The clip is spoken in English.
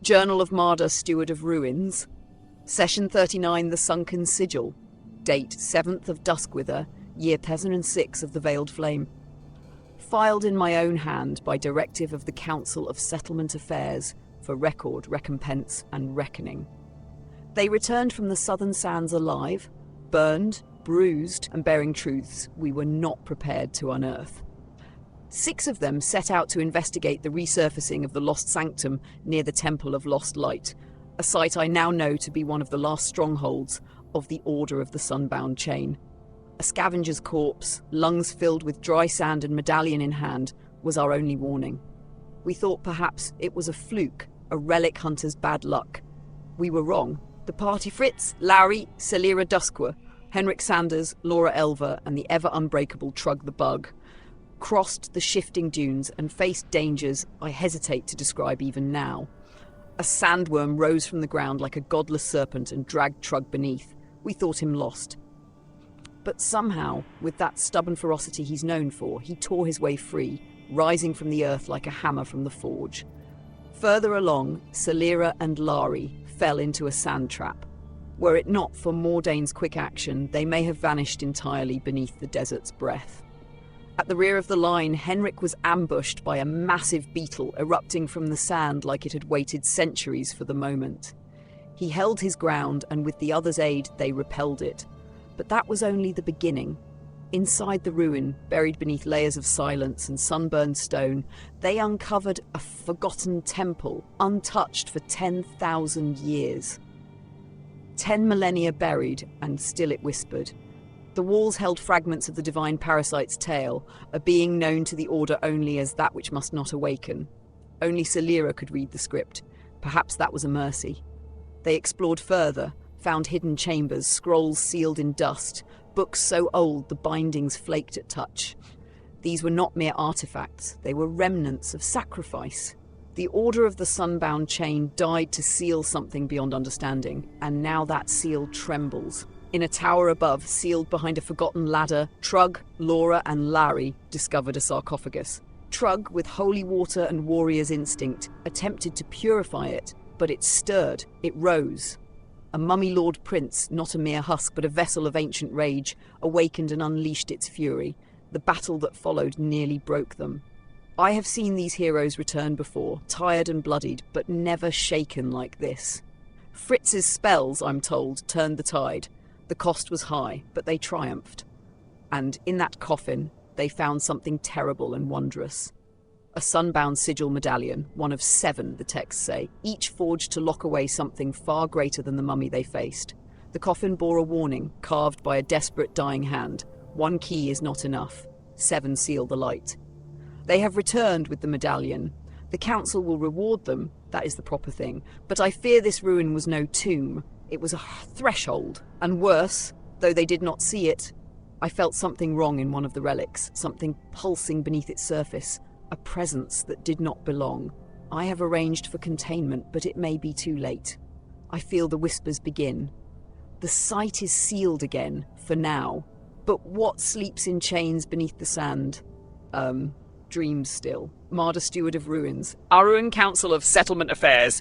Journal of Marder, Steward of Ruins. Session 39, The Sunken Sigil. Date 7th of Duskwither, year 1006 of the Veiled Flame. Filed in my own hand by directive of the Council of Settlement Affairs for record, recompense, and reckoning. They returned from the southern sands alive, burned, bruised, and bearing truths we were not prepared to unearth. 6 of them set out to investigate the resurfacing of the Lost Sanctum near the Temple of Lost Light, a site I now know to be one of the last strongholds of the Order of the Sunbound Chain. A scavenger's corpse, lungs filled with dry sand and medallion in hand, was our only warning. We thought perhaps it was a fluke, a relic hunter's bad luck. We were wrong. The party Fritz, Larry, Celira Duskwa, Henrik Sanders, Laura Elver, and the ever-unbreakable Trug the Bug crossed the shifting dunes and faced dangers I hesitate to describe even now. A sandworm rose from the ground like a godless serpent and dragged Trug beneath. We thought him lost. But somehow, with that stubborn ferocity he's known for, he tore his way free, rising from the earth like a hammer from the forge. Further along, Celira and Lari fell into a sand trap. Were it not for Mordane's quick action, they may have vanished entirely beneath the desert's breath. At the rear of the line, Henrik was ambushed by a massive beetle erupting from the sand like it had waited centuries for the moment. He held his ground, and with the others' aid, they repelled it. But that was only the beginning. Inside the ruin, buried beneath layers of silence and sunburned stone, they uncovered a forgotten temple, untouched for 10,000 years. 10 millennia buried, and still it whispered. The walls held fragments of the divine parasite's tale, a being known to the Order only as that which must not awaken. Only Celira could read the script. Perhaps that was a mercy. They explored further, found hidden chambers, scrolls sealed in dust, books so old the bindings flaked at touch. These were not mere artifacts, they were remnants of sacrifice. The Order of the Sunbound Chain died to seal something beyond understanding, and now that seal trembles. In a tower above, sealed behind a forgotten ladder, Trug, Laura, and Larry discovered a sarcophagus. Trug, with holy water and warrior's instinct, attempted to purify it, but it stirred, it rose. A mummy-lord prince, not a mere husk but a vessel of ancient rage, awakened and unleashed its fury. The battle that followed nearly broke them. I have seen these heroes return before, tired and bloodied, but never shaken like this. Fritz's spells, I'm told, turned the tide. The cost was high, but they triumphed. And in that coffin, they found something terrible and wondrous. A sunbound sigil medallion, one of 7, the texts say, each forged to lock away something far greater than the mummy they faced. The coffin bore a warning, carved by a desperate dying hand. 1 key is not enough. 7 seal the light. They have returned with the medallion. The council will reward them, that is the proper thing, but I fear this ruin was no tomb. It was a threshold, and worse, though they did not see it, I felt something wrong in one of the relics, something pulsing beneath its surface, a presence that did not belong. I have arranged for containment, but it may be too late. I feel the whispers begin. The site is sealed again, for now, but what sleeps in chains beneath the sand? Dreams still. Marder, Steward of Ruins. Our own Council of Settlement Affairs.